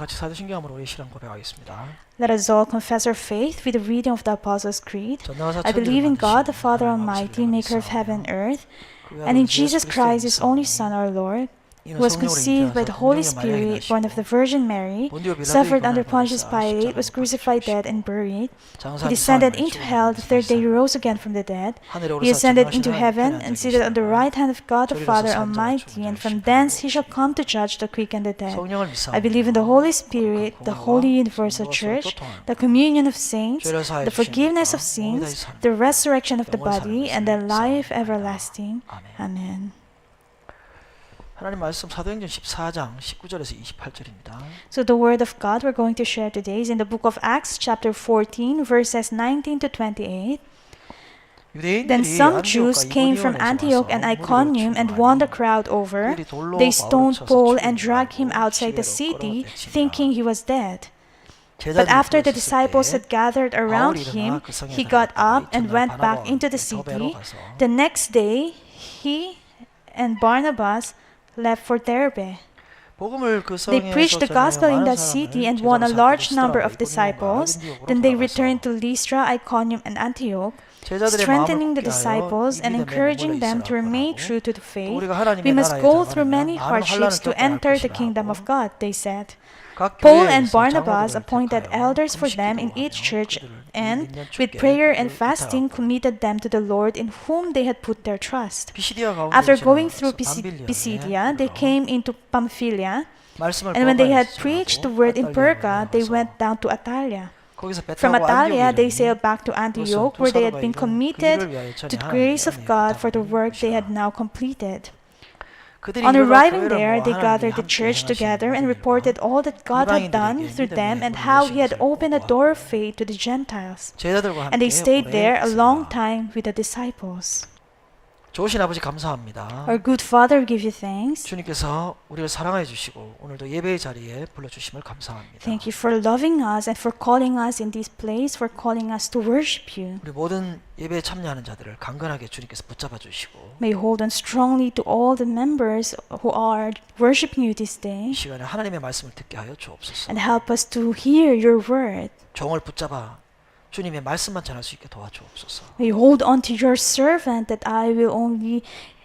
같이 사도신경으로 우리 신앙 고백하겠습니다. Let us all confess our faith with the reading of the Apostles' Creed. 전능하사 I believe in God, the 만드신 Father 하나님 Almighty, 아버지를 maker of heaven and earth, 그 and in 아들 Jesus Christ, His only Son, our Lord, who was conceived by the Holy Spirit, born of the Virgin Mary, suffered under Pontius Pilate, was crucified, dead, and buried. He descended into hell. The third day He rose again from the dead. He ascended into heaven and seated on the right hand of God the Father Almighty, and from thence He shall come to judge the quick and the dead. I believe in the Holy Spirit, the holy universal Church, the communion of saints, the forgiveness of sins, the resurrection of the body, and the life everlasting. Amen. 하나님 말씀 사도행전 14장 19절에서 28절입니다. So the word of God we're going to share today is in the book of Acts chapter 14 verses 19 to 28. Then some Jews came from Antioch and Iconium and won the crowd over. They stoned Paul and dragged him outside the city, thinking he was dead. But after the disciples had gathered around him, he got up and went back into the city. The next day, he and Barnabas left for Derbe. They preached the gospel in that city and won a large number of disciples. Then they returned to Lystra, Iconium, and Antioch, strengthening the disciples and encouraging them to remain true to the faith. We must go through many hardships to enter the kingdom of God, they said. Paul and Barnabas appointed elders for them in each church and, with prayer and fasting, committed them to the Lord in whom they had put their trust. After going through Pisidia, they came into Pamphylia, and when they had preached the word in Perga, they went down to Attalia. From Attalia, they sailed back to Antioch, where they had been committed to the grace of God for the work they had now completed. On arriving there, they gathered the church together and reported all that God had done through them and how He had opened a door of faith to the Gentiles. And they stayed there a long time with the disciples. 좋으신 아버지 감사합니다. Our good Father, we give you thanks. 주님께서 우리를 사랑해 주시고 오늘도 예배의 자리에 불러 주심을 감사합니다. Thank you for loving us and for calling us in this place, for calling us to worship you. 우리 모든 예배에 참여하는 자들을 강건하게 주님께서 붙잡아 주시고 May you hold on strongly to all the members who are worshiping you this day. 이 시간에 하나님의 말씀을 듣게 하여 주옵소서. And help us to hear your word. 종을 붙잡아 주님의 말씀만 전할 수 있게 도와주옵소서. May you hold on to your servant that I will only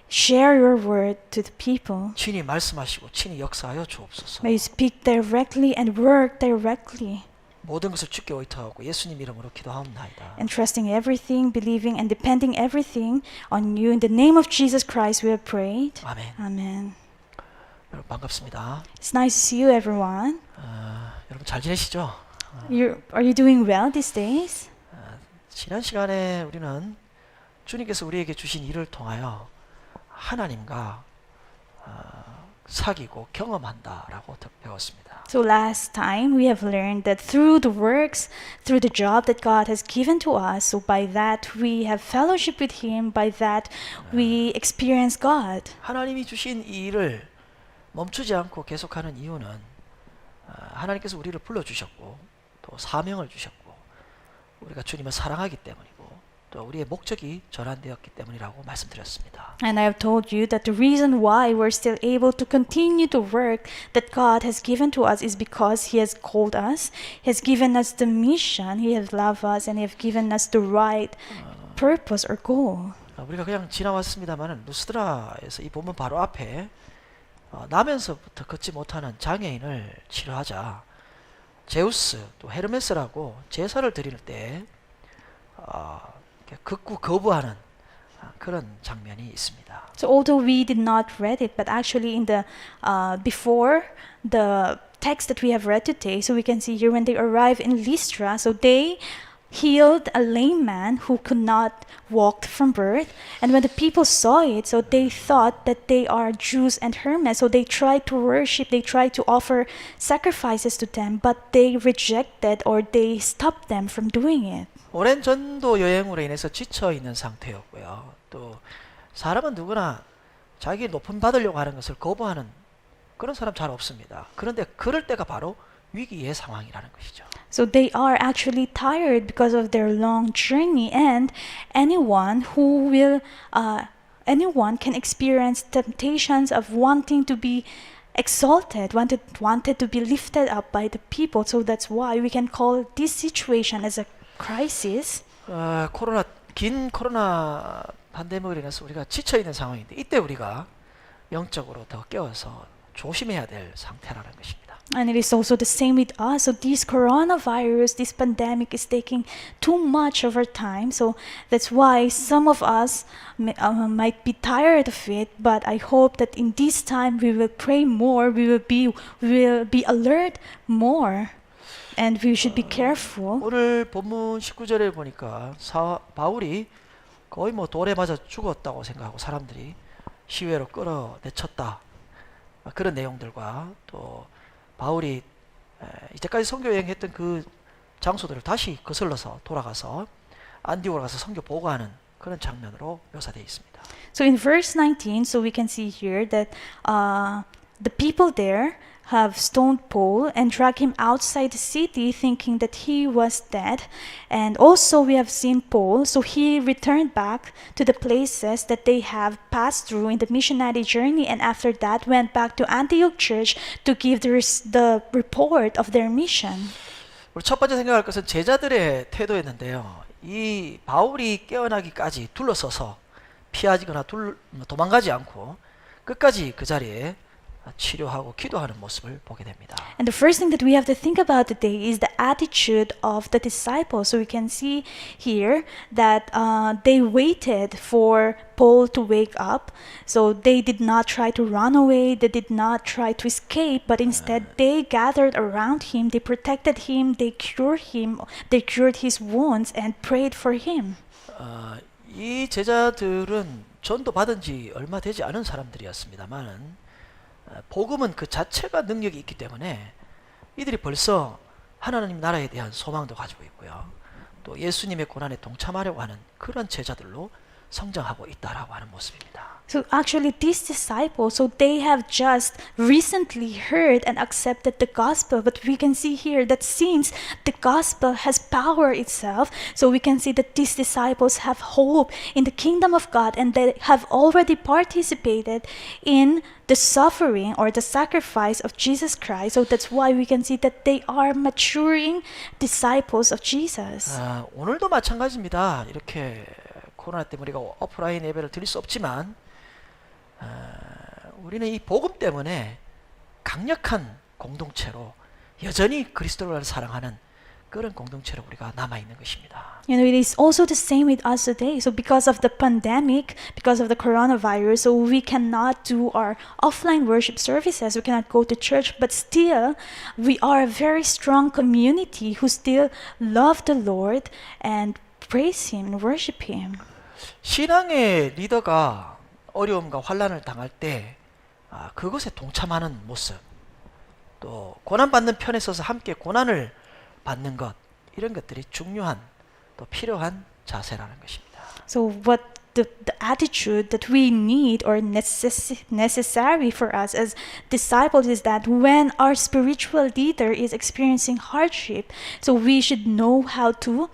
share your word to the people. 친히 말씀하시고 친히 역사하여 주옵소서. May you speak directly and work directly. 모든 것을 주께 의탁하고 예수님 이름으로 기도하옵나이다. Entrusting everything, believing and depending everything on you. In the name of Jesus Christ we have prayed. 아멘. Amen. 여러분 반갑습니다. It's nice to see you, everyone. 여러분 잘 지내시죠? Are you doing well these days? 지난 시간에 우리는 주님께서 우리에게 주신 일을 통하여 하나님과 사귀고 경험한다라고 배웠습니다. So last time we have learned that through the works, through the job that God has given to us, so by that we have fellowship with Him, by that we experience God. 하나님이 주신 이 일을 멈추지 않고 계속하는 이유는 하나님께서 우리를 불러주셨고 또 사명을 주셨고 우리가 주님을 사랑하기 때문이고 또 우리의 목적이 전환되었기 때문이라고 말씀드렸습니다. And I have told you that the reason why we're still able to continue the work that God has given to us is because He has called us, He has given us the mission, He has loved us, and He has given us the right purpose or goal. 우리가 그냥 지나왔습니다만은 루스드라에서 이 본문 바로 앞에 나면서부터 걷지 못하는 장애인을 치료하자 제우스 또 헤르메스라고 제사를 드릴 때 극구 거부하는 그런 장면이 있습니다. So although we did not read it, but actually in the before the text that we have read today, so we can see here when they arrived in Lystra, so they healed a lame man who could not walk from birth. And when the people saw it, so they thought that they are Jews and Hermes. So they tried to worship, they tried to offer sacrifices to them, but they rejected or they stopped them from doing it. 오랜 전도 여행으로 인해서 지쳐 있는 상태였고요. 또 사람은 누구나 자기 높임 받으려고 하는 것을 거부하는 그런 사람 잘 없습니다. 그런데 그럴 때가 바로 위기의 상황이라는 것이죠. So they are actually tired because of their long journey, and anyone can experience temptations of wanting to be exalted, wanted to be lifted up by the people. So that's why we can call this situation as a crisis. 긴 코로나 팬데믹으로 인해서 우리가 지쳐 있는 상황인데 이때 우리가 영적으로 더 깨어서 조심해야 될 상태라는 것입니다. And it is also the same with us. So this coronavirus, this pandemic is taking too much of our time. So that's why some of us might be tired of it. But I hope that in this time we will pray more. We will be alert more, and we should be careful. 오늘 본문 19절에 보니까 바울이 거의 뭐 돌에 맞아 죽었다고 생각하고 사람들이 시외로 끌어내쳤다. 그런 내용들과 또 바울이 이때까지 선교 여행했던 그 장소들을 다시 거슬러서 돌아가서 안디옥으로 가서 선교 보고하는 그런 장면으로 묘사되어 있습니다. So in verse 19, so we can see here that the people there have stoned Paul and dragged him outside the city thinking that he was dead. And also we have seen Paul, so he returned back to the places that they have passed through in the missionary journey, and after that went back to Antioch church to give the report of their mission. 우리 첫 번째 생각할 것은 제자들의 태도였는데요. 이 바울이 깨어나기까지 둘러서서 피하지거나 도망가지 않고 끝까지 그 자리에 치료하고 기도하는 모습을 보게 됩니다. And the first thing that we have to think about today is the attitude of the disciples. So we can see here that they waited for Paul to wake up. So they did not try to run away, they did not try to escape, but instead they gathered around him, they protected him, they cured his wounds and prayed for him. 이 제자들은 전도 받은 지 얼마 되지 않은 사람들이었습니다만 복음은 그 자체가 능력이 있기 때문에 이들이 벌써 하나님 나라에 대한 소망도 가지고 있고요. 또 예수님의 고난에 동참하려고 하는 그런 제자들로 성장하고 있다라고 하는 모습입니다. So actually these disciples, so they have just recently heard and accepted the gospel, but we can see here that since the gospel has power itself, so we can see that these disciples have hope in the kingdom of God and they have already participated in the suffering or the sacrifice of Jesus Christ. So that's why we can see that they are maturing disciples of Jesus. 오늘도 마찬가지입니다. 이렇게 코로나 때문에 우리가 오프라인 예배를 드릴 수 없지만 우리는 이 복음 때문에 강력한 공동체로 여전히 그리스도를 사랑하는 그런 공동체로 우리가 남아 있는 것입니다. You know, it is also the same with us today. So because of the pandemic, because of the coronavirus, so we cannot do our offline worship services. We cannot go to church, but still we are a very strong community who still love the Lord and praise Him and worship Him. 신앙의 리더가 어려움과 환난을 당할 때 그것에 동참하는 모습, 또 고난받는 편에 서서 함께 고난을 받는 것, 이런 것들이 중요한 또 필요한 자세라는 것입니다. So what the attitude that we need or necessary for us as disciples is that when our spiritual leader is experiencing hardship, so we should know how to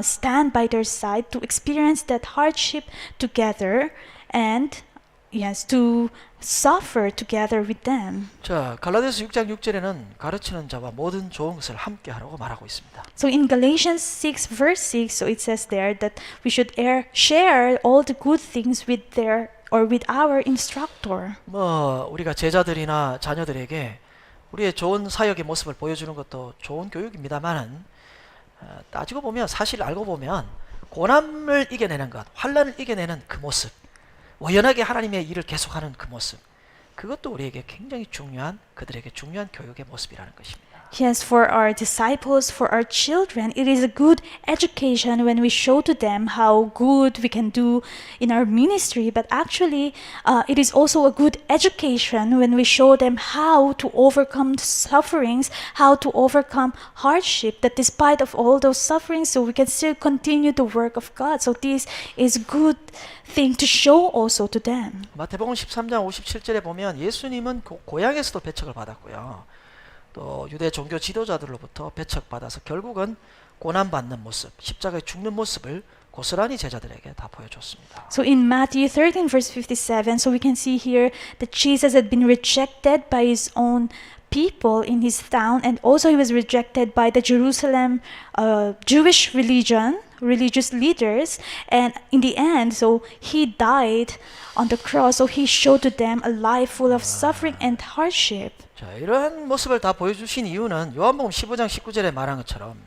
stand by their side to experience that hardship together and yes, to suffer together with them. 자, 갈라디아서 6장 6절에는 가르치는 자와 모든 좋은 것을 함께 하라고 말하고 있습니다. So in Galatians 6 verse 6, so it says there that we should share all the good things with our instructor. 우리가 제자들이나 자녀들에게 우리의 좋은 사역의 모습을 보여주는 것도 좋은 교육입니다만은 따지고 보면 사실 알고 보면 고난을 이겨내는 것, 환난을 이겨내는 그 모습, 원연하게 하나님의 일을 계속하는 그 모습, 그것도 우리에게 굉장히 중요한, 그들에게 중요한 교육의 모습이라는 것입니다. Yes, for our disciples, for our children, it is a good education when we show to them how good we can do in our ministry. But actually, it is also a good education when we show them how to overcome sufferings, how to overcome hardship, that despite of all those sufferings, so we can still continue the work of God. So this is good thing to show also to them. 마태복음 13장 57절에 보면 예수님은 고향에서도 배척을 받았고요. 또 유대 종교 지도자들로부터 배척받아서 결국은 고난받는 모습, 십자가에 죽는 모습을 고스란히 제자들에게 다 보여줬습니다. So in Matthew 13 verse 57, so we can see here that Jesus had been rejected by his own people in his town, and also he was rejected by the Jerusalem Jewish religious leaders, and in the end, so he died on the cross, so he showed to them a life full of suffering and hardship. 자, 이러한 모습을 다 보여주신 이유는 요한복음 15장 19절에 말한 것처럼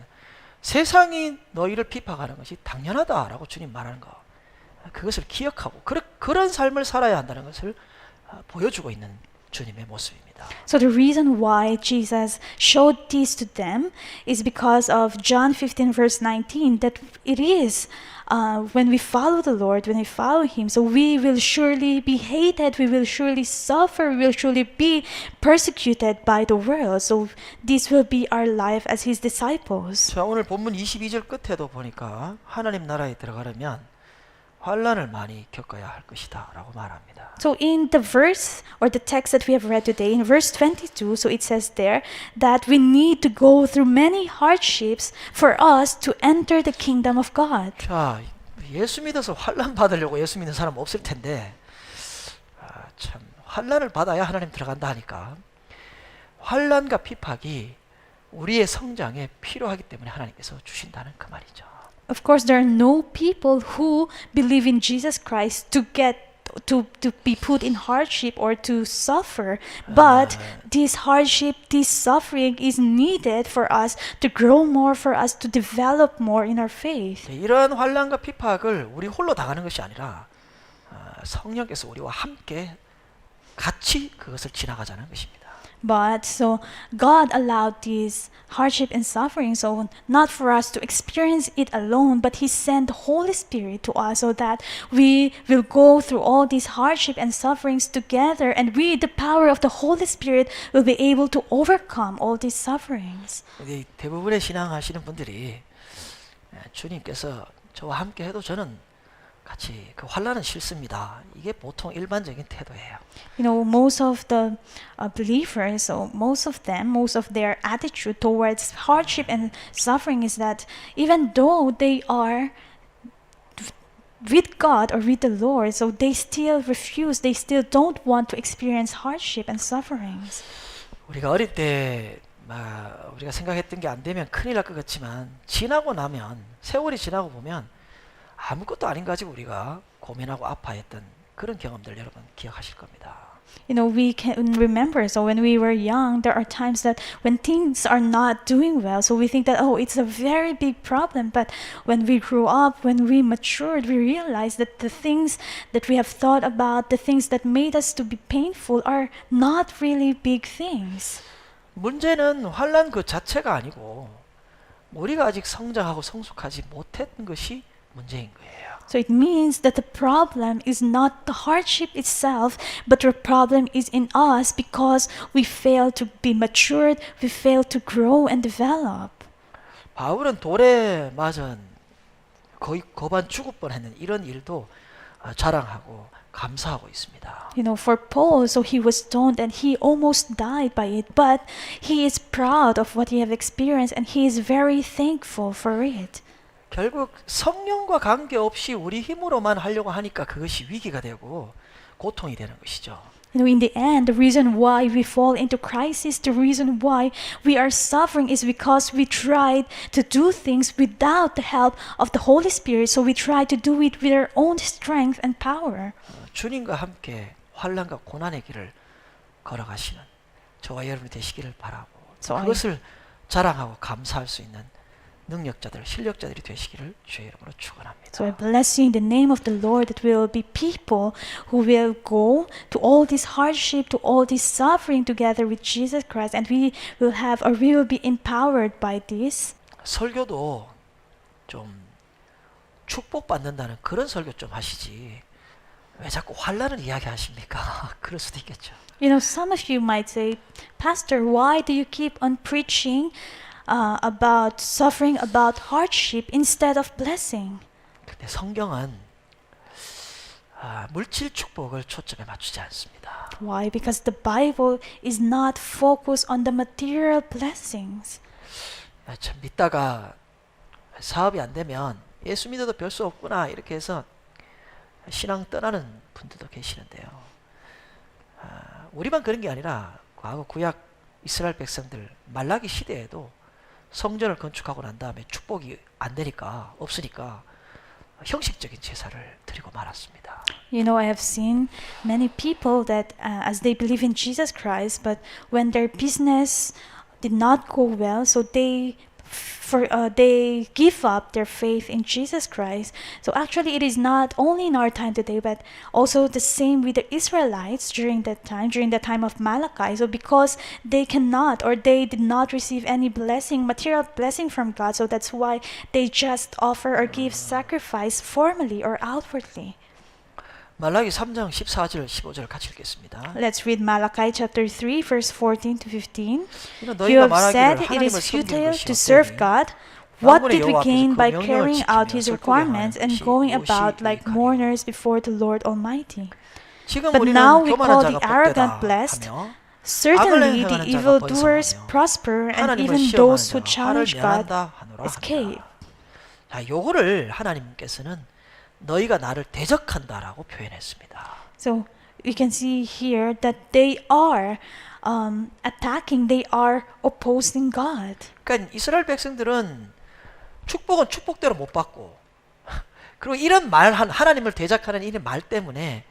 세상이 너희를 비판하는 것이 당연하다라고 주님 말하는 거, 그것을 기억하고 그런 삶을 살아야 한다는 것을 보여주고 있는 주님의 모습입니다. So the reason why Jesus showed this to them is because of John 15 verse 19, that it is when we follow the Lord, when we follow Him, so we will surely be hated, we will surely suffer, we will surely be persecuted by the world. So this will be our life as His disciples. 자, 오늘 본문 22절 끝에도 보니까 하나님 나라에 들어가려면 환난을 많이 겪어야 할 것이다 라고 말합니다. So in the verse or the text that we have read today, in verse 22, so it says there that we need to go through many hardships for us to enter the kingdom of God. 자, 예수 믿어서 환난 받으려고 예수 믿는 사람 없을 텐데, 참 환난을 받아야 하나님 들어간다 하니까 환난과 핍박이 우리의 성장에 필요하기 때문에 하나님께서 주신다는 그 말이죠. Of course, there are no people who believe in Jesus Christ to be put in hardship or to suffer, but this hardship, this suffering is needed for us to grow more, for us to develop more in our faith. 이러한 환난과 핍박을 우리 홀로 당하는 것이 아니라 성령께서 우리와 함께 같이 그것을 지나가자는 것입니다. But so God allowed this hardship and suffering, so not for us to experience it alone, but He sent the Holy Spirit to us so that we will go through all these hardship and sufferings together, and with the power of the Holy Spirit will be able to overcome all these sufferings. 대부분의 신앙하시는 분들이 주님께서 저와 함께 해도 저는 같이 그 환난은 싫습니다. 이게 보통 일반적인 태도예요. You know, most of the believers, so most of their attitude towards hardship and suffering is that even though they are with God or with the Lord, so they still refuse, they still don't want to experience hardship and sufferings. 우리가 어릴 때 우리가 생각했던 게 안 되면 큰일 날 것 같지만 지나고 나면, 세월이 지나고 보면 아무것도 아닌 가지고 우리가 고민하고 아파했던 그런 경험들 여러분 기억하실 겁니다. You know, we can remember, so when we were young, there are times that when things are not doing well, so we think that, oh, it's a very big problem. But when we grew up, when we matured, we realized that the things that we have thought about, the things that made us to be painful are not really big things. 문제는 환난 그 자체가 아니고 우리가 아직 성장하고 성숙하지 못했던 것이 문제인 거예요. So it means that the problem is not the hardship itself, but the problem is in us because we fail to be matured, we fail to grow and develop. 바울은 돌에 맞은 거의 거반 죽을 뻔했는 이런 일도 자랑하고 감사하고 있습니다. You know, for Paul, so he was stoned and he almost died by it, but he is proud of what he have experienced and he is very thankful for it. 결국 성령과 관계없이 우리 힘으로만 하려고 하니까 그것이 위기가 되고 고통이 되는 것이죠. You know, in the end, the reason why we fall into crisis, the reason why we are suffering is because we tried to do things without the help of the Holy Spirit. So we try to do it with our own strength and power. 주님과 함께 환난과 고난의 길을 걸어가시는 저와 여러분이 되시기를 바라고, 그것을 자랑하고 감사할 수 있는 능력자들, 실력자들이 되시기를 주의 이름으로 축원합니다. So I bless you in the name of the Lord that we will be people who will go to all this hardship, to all this suffering together with Jesus Christ, and we will be empowered by this. 설교도 좀 축복받는다는 그런 설교 좀 하시지 왜 자꾸 환난을 이야기하십니까? 그럴 수도 있겠죠. You know, some of you might say, Pastor, why do you keep on preaching about suffering, about hardship instead of blessing? 근데 성경은 물질 축복을 초점에 맞추지 않습니다. Why? Because the Bible is not focused on the material blessings. 참 믿다가 사업이 안 되면 예수 믿어도 별 수 없구나 이렇게 해서 신앙 떠나는 분들도 계시는데요. 우리만 그런 게 아니라 과거 구약 이스라엘 백성들 말라기 시대에도 성전을 건축하고 난 다음에 축복이 안 되니까 없으니까 형식적인 제사를 드리고 말았습니다. You know, I have seen many people that as they believe in Jesus Christ, but when their business did not go well, so they give up their faith in Jesus Christ. So actually it is not only in our time today, but also the same with the Israelites during the time of Malachi. So because they cannot or they did not receive any blessing, material blessing from God, so that's why they just offer or give sacrifice formally or outwardly. 말라기 3장 14절 15절 같이 읽겠습니다. Let's read Malachi chapter 3 verse 14 to 15. You 너희가 have said 말하기를 it is 하나님을 섬기는 futile 것이 to serve 어때니 God. What 만군의 did we 여호와 gain 앞에서 by 그 명령을 carrying out 지키며 His 슬프게 requirements 하는 and 것이 going 무엇이 about like 유익하리요? mourners before the Lord Almighty? 지금 But 우리는 now we 교만한 call 자가 the arrogant 복되다 blessed. 하며 Certainly 악을 the 행하는 자가 evildoers 번성하며 prosper, and 하나님을 even 시험하는 those who 자가 화를 challenge God 면한다 하노라 escape. 합니다. 자, 요거를 하나님께서는 너희가 나를 대적한다라고 표현했습니다. So we can see here that they are attacking, they are opposing God. 그러니까 이스라엘 백성들은 축복은 축복대로 못 받고 그리고 이런 하나님을 대적하는 이런 말 때문에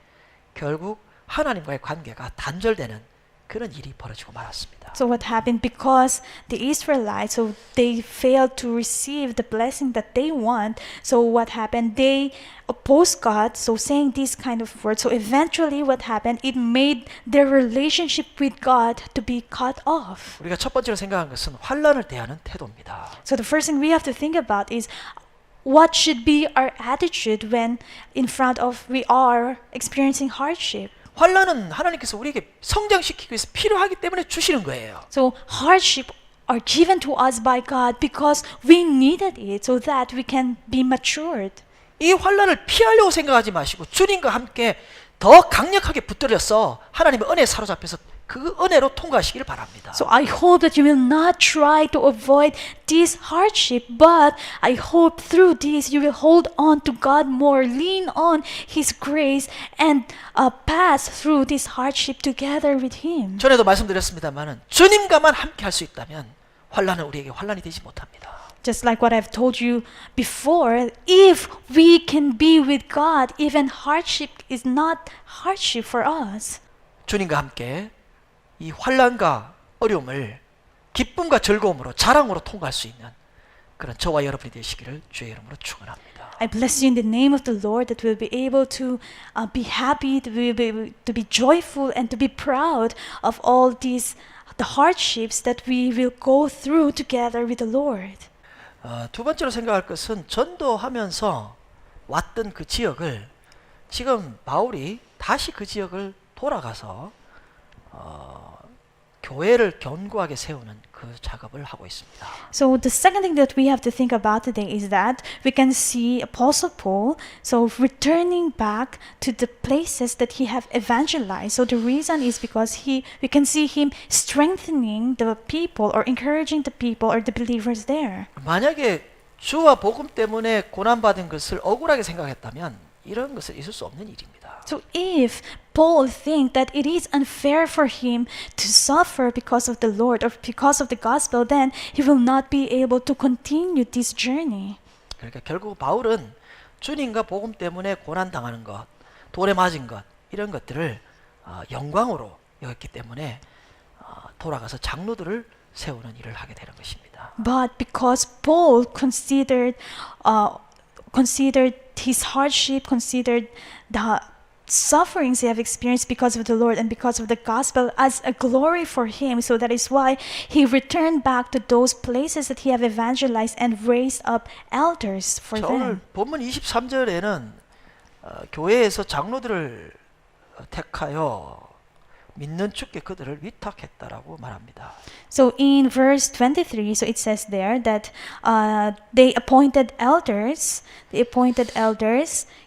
결국 하나님과의 관계가 단절되는 그런 일이 벌어지고 말았습니다. So what happened? Because the Israelites, so they failed to receive the blessing that they want. So what happened? They opposed God, so saying this kind of words. So eventually what happened? It made their relationship with God to be cut off. 우리가 첫 번째로 생각한 것은 환난을 대하는 태도입니다. So the first thing we have to think about is what should be our attitude when in front of we are experiencing hardship. 환난은 하나님께서 우리에게 성장시키기 위해서 필요하기 때문에 주시는 거예요. So hardship are given to us by God because we needed it so that we can be matured. 이 환난을 피하려고 생각하지 마시고 주님과 함께 더 강력하게 붙들려서 하나님의 은혜에 사로잡혀서 그 은혜로 통과하시기를 바랍니다. So I hope that you will not try to avoid this hardship, but I hope through this you will hold on to God more, lean on His grace, and pass through this hardship together with Him. 전에도 말씀드렸습니다만은 주님과만 함께 할 수 있다면 환난은 우리에게 환난이 되지 못합니다. Just like what I've told you before, if we can be with God, even hardship is not hardship for us. 주님과 함께 이 환난과 어려움을 기쁨과 즐거움으로 자랑으로 통과할 수 있는 그런 저와 여러분이 되시기를 주의 이름으로 축원합니다. I bless you in the name of the Lord that we'll be able to be happy, to be joyful, and to be proud of all these the hardships that we will go through together with the Lord. 두 번째로 생각할 것은 전도하면서 왔던 그 지역을 지금 바울이 다시 그 지역을 돌아가서 교회를 견고하게 세우는 그 작업을 하고 있습니다. So the second thing that we have to think about today is that we can see Apostle Paul so returning back to the places that he have evangelized. So the reason is because we can see him strengthening the people or encouraging the people or the believers there. 만약에 주와 복음 때문에 고난받은 것을 억울하게 생각했다면 이런 것은 있을 수 없는 일입니다. So if Paul think that it is unfair for him to suffer because of the Lord or because of the gospel, then he will not be able to continue this journey. 그러니까 결국 바울은 주님과 복음 때문에 고난 당하는 것, 돌에 맞은 것 이런 것들을 영광으로 여겼기 때문에 돌아가서 장로들을 세우는 일을 하게 되는 것입니다. But because Paul considered his hardship, considered the sufferings he have experienced because of the Lord and because of the gospel as a glory for him. So that is why he returned back to those places that he have evangelized and raised up elders for 오늘 them. 본문 23절에는 교회에서 장로들을 택하여 믿는 주께 그들을 위탁했다라고 말합니다. So in verse 23, so it says there that they appointed elders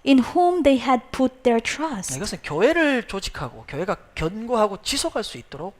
in whom they had put their trust. 이것은 교회를 조직하고 교회가 견고하고 지속할 수 있도록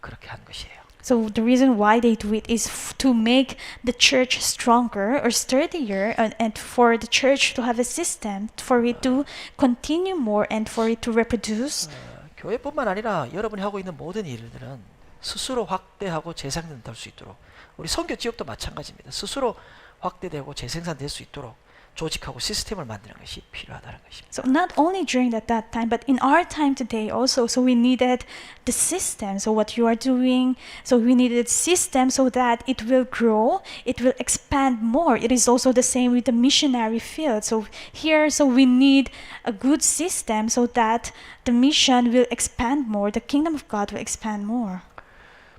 그렇게 한 것이에요. So the reason why they do it is to make the church stronger or sturdier, and for the church to have a system for it to continue more and for it to reproduce. 교회뿐만 아니라 여러분이 하고 있는 모든 일들은 스스로 확대하고 재생산될 수 있도록, 우리 선교 지역도 마찬가지입니다. 스스로 확대되고 재생산될 수 있도록 조직하고 시스템을 만드는 것이 필요하다는 것입니다. So not only during that time, but in our time today also. So we needed the system. So what you are doing, so we needed system so that it will grow, it will expand more. It is also the same with the missionary field. So here, so we need a good system so that the mission will expand more, the kingdom of God will expand more.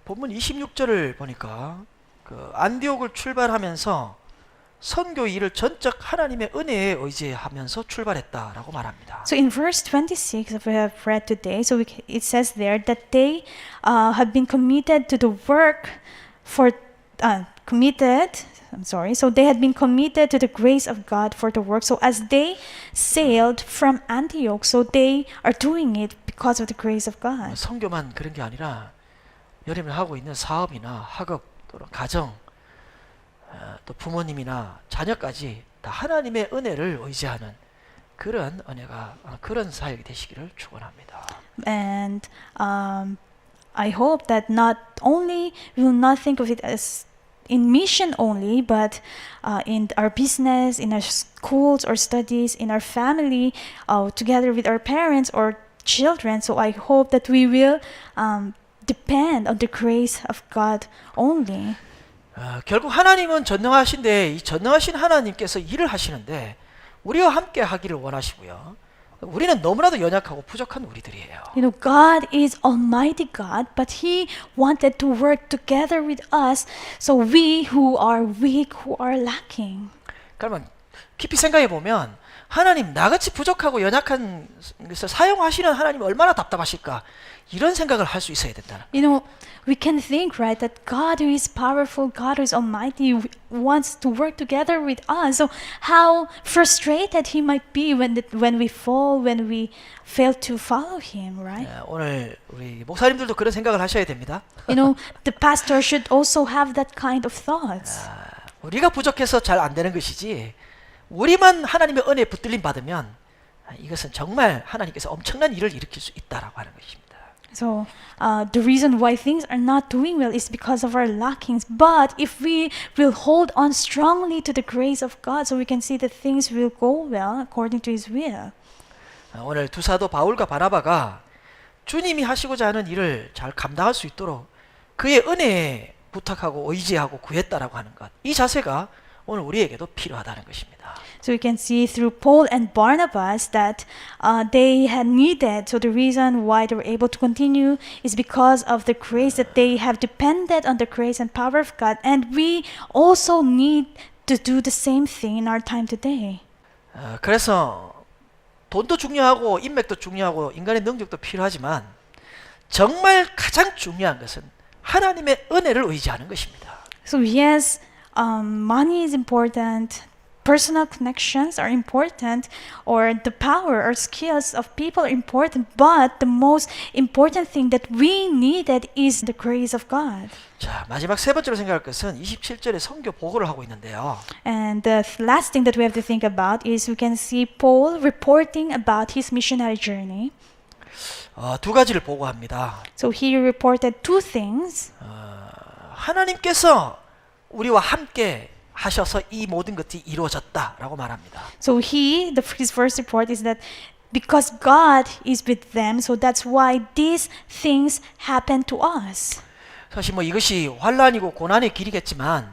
본문 26절을 보니까 그 안디옥을 출발하면서 선교 일을 전적 하나님의 은혜에 의지하면서 출발했다라고 말합니다. So in verse 26 that we have read today, so it says there that they have been committed to the work for So they had been committed to the grace of God for the work. So as they sailed from Antioch, so they are doing it because of the grace of God. 선교만 그런 게 아니라 여러분이 하고 있는 사업이나 학업 또는 가정, 또 부모님이나 자녀까지 다 하나님의 은혜를 의지하는 그런 은혜가, 그런 사역이 되시기를 축원합니다. And I hope that not only we will not think of it as in mission only, but in our business, in our schools or studies, in our family, together with our parents or children. So I hope that we will depend on the grace of God only. 결국 하나님은 전능하신데 이 전능하신 하나님께서 일을 하시는데 우리와 함께 하기를 원하시고요. 우리는 너무나도 연약하고 부족한 우리들이에요. You know, God is Almighty God, but He wanted to work together with us, so we who are weak, who are lacking. 그러면 깊이 생각해 보면 하나님 나같이 부족하고 연약한 것을 사용하시는 하나님 얼마나 답답하실까, 이런 생각을 할 수 있어야 된다. You know, we can think, right, that God who is powerful, God who is almighty, wants to work together with us. So how frustrated He might be when we fall, when we fail to follow Him, right? 오늘 우리 목사님들도 그런 생각을 하셔야 됩니다. You know, the pastor should also have that kind of thoughts. 우리가 부족해서 잘 안 되는 것이지, 우리만 하나님의 은혜에 붙들림 받으면 이것은 정말 하나님께서 엄청난 일을 일으킬 수 있다라고 하는 것입니다. So the reason why things are not doing well is because of our lackings. But if we will hold on strongly to the grace of God, so we can see that things will go well according to His will. 오늘 두 사도 바울과 바나바가 주님이 하시고자 하는 일을 잘 감당할 수 있도록 그의 은혜에 부탁하고 의지하고 구했다라고 하는 것, 이 자세가 오늘 우리에게도 필요하다는 것입니다. So we can see through Paul and Barnabas that they had needed. So the reason why they were able to continue is because of the grace that they have depended on the grace and power of God. And we also need to do the same thing in our time today. 그래서 돈도 중요하고 인맥도 중요하고 인간의 능력도 필요하지만 정말 가장 중요한 것은 하나님의 은혜를 의지하는 것입니다. So yes, money is important. Personal connections are important, or the power or skills of people are important, but the most important thing that we needed is the grace of God. 자, 마지막 세 번째로 생각할 것은 27절에 선교 보고를 하고 있는데요. And the last thing that we have to think about is we can see Paul reporting about his missionary journey. 두 가지를 보고합니다. So he reported two things. 하나님께서 우리와 함께 하셔서 이 모든 것이 이루어졌다라고 말합니다. So his first report is that because God is with them, so that's why these things happen to us. 사실 뭐 이것이 환난이고 고난의 길이겠지만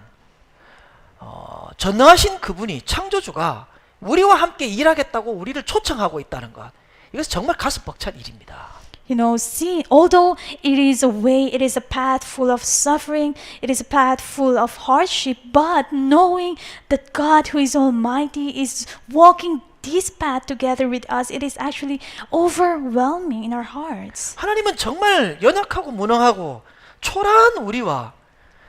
전능하신 그분이, 창조주가 우리와 함께 일하겠다고 우리를 초청하고 있다는 것, 이것은 정말 가슴 벅찬 일입니다. You know, see, although it is a way, it is a path full of suffering, it is a path full of hardship, but knowing that God who is almighty is walking this path together with us, it is actually overwhelming in our hearts. 하나님은 정말 연약하고 무능하고 초라한 우리와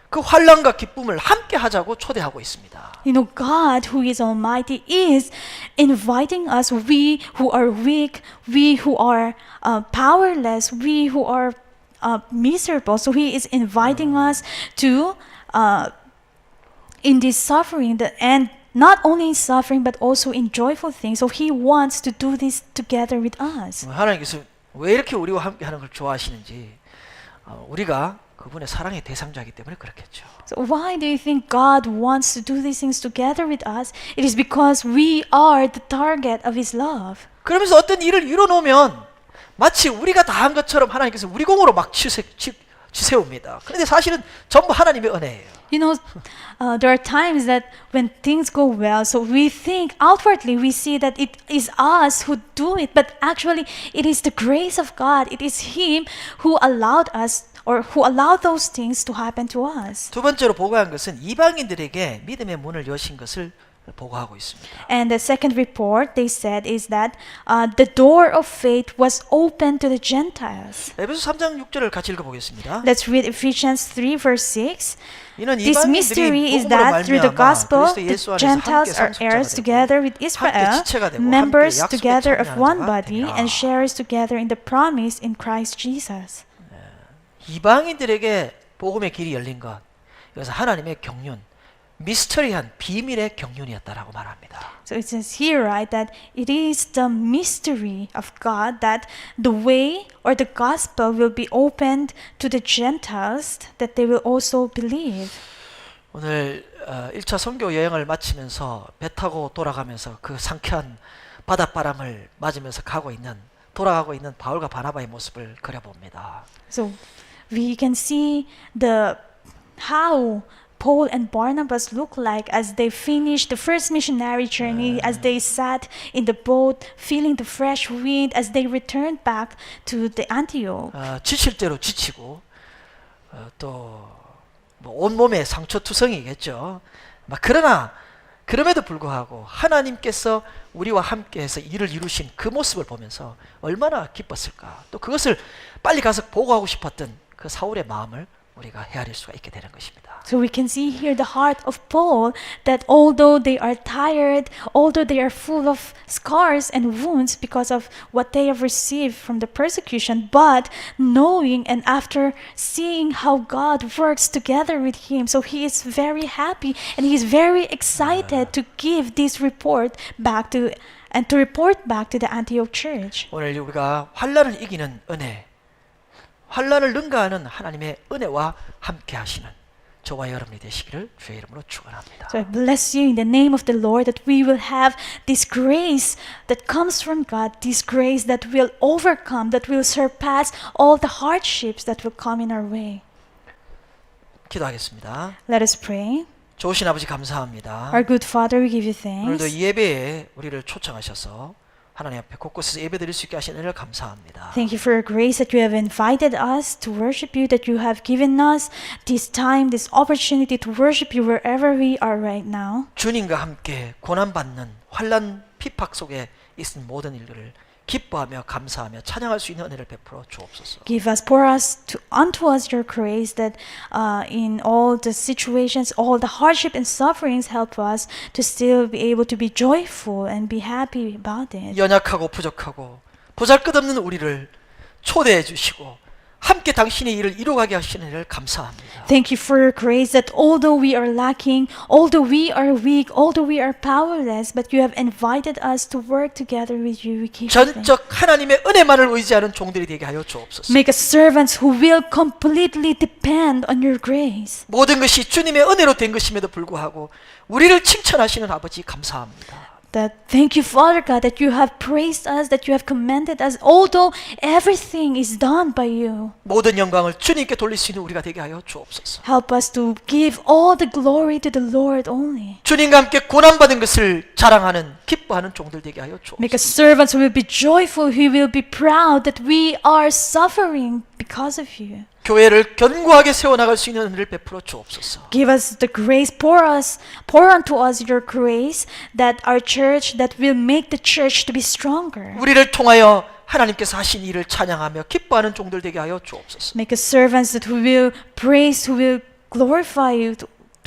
그 환난과 기쁨을 함께 하자고 초대하고 있습니다. You know, God who is almighty is inviting us, we who are weak, we who are powerless, we who are miserable. So He is inviting us to, in this suffering, and not only in suffering but also in joyful things. So He wants to do this together with us. 하나님께서 왜 이렇게 우리와 함께하는 걸 좋아하시는지 우리가 그분의 사랑의 대상자이기 때문에 그렇겠죠. So why do you think God wants to do these things together with us? It is because we are the target of His love. 그러면서 어떤 일을 이뤄놓으면 마치 우리가 다 한 것처럼 하나님께서 우리 공으로 막 치세웁니다. 그런데 사실은 전부 하나님의 은혜예요. You know, there are times that when things go well, so we think outwardly we see that it is us who do it, but actually it is the grace of God. It is Him who allowed us or who allowed those things to happen to us. 두 번째로 보고한 것은 이방인들에게 믿음의 문을 여신 것을 보고하고 있습니다. And the second report they said is that the door of faith was open to the Gentiles. 에베소 3장 6절을 같이 읽어보겠습니다. Let's read Ephesians 3 verse 6. 이는 This mystery 이방인들이 is 복음으로 that through the 말미암아 gospel 그리스도 the 예수 안에서 함께 Gentiles are heirs 상속자가 together 되고 with 함께 Israel, 지체가 되고 members 함께 약속에 together of one 참여하는 body, 자가 and 되리라. sharers together in the promise in Christ Jesus. 이방인들에게 복음의 길이 열린 것, 이것은 하나님의 경륜, 미스터리한 비밀의 경륜이었다라고 말합니다. So it says here, right, that it is the mystery of God that the way or the gospel will be opened to the Gentiles, that they will also believe. 오늘 1차 선교 여행을 마치면서 배 타고 돌아가면서 그 상쾌한 바닷바람을 맞으면서 돌아가고 있는 바울과 바나바의 모습을 그려봅니다. So we can see how Paul and Barnabas look like as they finished the first missionary journey, as they sat in the boat, feeling the fresh wind, as they returned back to the Antioch. 지칠 대로 지치고 또 온몸에 상처투성이겠죠. 그러나 그럼에도 불구하고 하나님께서 우리와 함께해서 일을 이루신 그 모습을 보면서 얼마나 기뻤을까. 또 그것을 빨리 가서 보고하고 싶었던 그 사울의 마음을 우리가 헤아릴 수가 있게 되는 것입니다. So we can see here the heart of Paul, that although they are tired, although they are full of scars and wounds because of what they have received from the persecution, but knowing and after seeing how God works together with him, so he is very happy and he is very excited to give this report back to and to report back to the Antioch church. 오늘 우리가 환난을 이기는 은혜, 환난을 능가하는 하나님의 은혜와 함께 하시는 저와 여러분이 되시기를 주의 이름으로 축원합니다. So I bless you in the name of the Lord that we will have this grace that comes from God, this grace that will overcome, that will surpass all the hardships that will come in our way. 기도하겠습니다. Let us pray. 좋으신 아버지 감사합니다. Our good Father, we give you 오늘도 thanks. 이 예배에 우리를 초청하셔서 하나님 앞에 곳곳에서 예배드릴 수 있게 하신 은혜를 감사합니다. Thank you for your grace that you have invited us to worship you, that you have given us this time, this opportunity to worship you wherever we are right now. 주님과 함께 고난받는 환난 핍박 속에 있는 모든 일들을 기뻐하며 감사하며 찬양할 수 있는 은혜를 베풀어 주옵소서. Give us, pour us unto us your grace, that in all the situations, all the hardship and sufferings, help us to still be able to be joyful and be happy about it. 연약하고 부족하고 보잘것없는 우리를 초대해 주시고 함께 당신의 일을 이루어가게 하시는 일을 감사합니다. Thank you for your grace that although we are lacking, although we are weak, although we are powerless, but you have invited us to work together with you. We give you thanks. 전적 하나님의 은혜만을 의지하는 종들이 되게 하여 주옵소서. Make us servants who will completely depend on your grace. 모든 것이 주님의 은혜로 된 것임에도 불구하고 우리를 칭찬하시는 아버지 감사합니다. That thank you, Father God, that you have praised us, that you have commended us, although everything is done by you. 모든 영광을 주님께 돌릴 수 있는 우리가 되게 하여 주옵소서. Help us to give all the glory to the Lord only. 주님과 함께 고난받은 것을 자랑하는 기뻐하는 종들 되게 하여 Make us 주옵소서. servants who will be joyful, who will be proud that we are suffering because of you. 교회를 견고하게 세워나갈 수 있는 은혜를 베풀어 주옵소서. Give us the grace, pour unto us your grace, that our church, that will make the church to be stronger. 우리를 통하여 하나님께서 하신 일을 찬양하며 기뻐하는 종들 되게 하여 주옵소서. Make us servants that who will praise, who will glorify you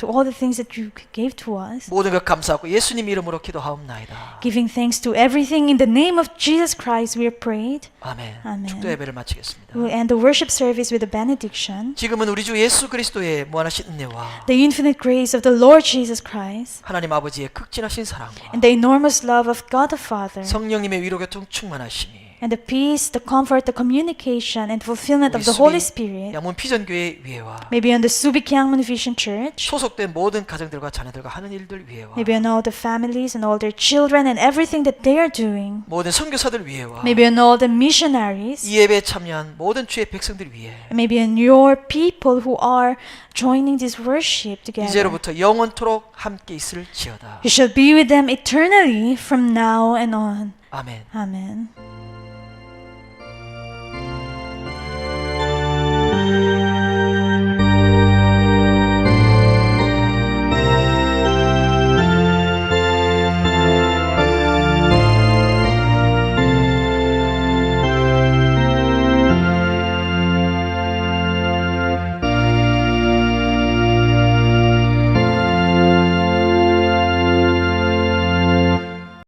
to all the things that you gave to us. 모든 것 감사하고 예수님 이름으로 기도하옵나이다. Giving thanks to everything in the name of Jesus Christ we have prayed. 아멘. 아멘. 축도 예배를 마치겠습니다. We'll end the worship service with a benediction. 지금은 우리 주 예수 그리스도의 무한하신 은혜와 The infinite grace of the Lord Jesus Christ 하나님 아버지의 극진하신 사랑과 and the enormous love of God the Father 성령님의 위로교통 충만하심이 and the peace, the comfort, the communication and fulfillment 우리 of the Holy 수비 Spirit 양문 피전교회 위에와 maybe on the Subic Yangmun Vision Church, 소속된 모든 가정들과 자녀들과 하는 일들 위에와 maybe on all the families and all their children and everything that they are doing, 모든 선교사들 위에와 maybe on all the missionaries, 이 예배에 참여한 모든 주의 백성들 위에 and maybe on your people who are joining this worship together. 이제로부터 영원토록 함께 있을지어다. You shall be with them eternally from now and on. 아멘. Amen.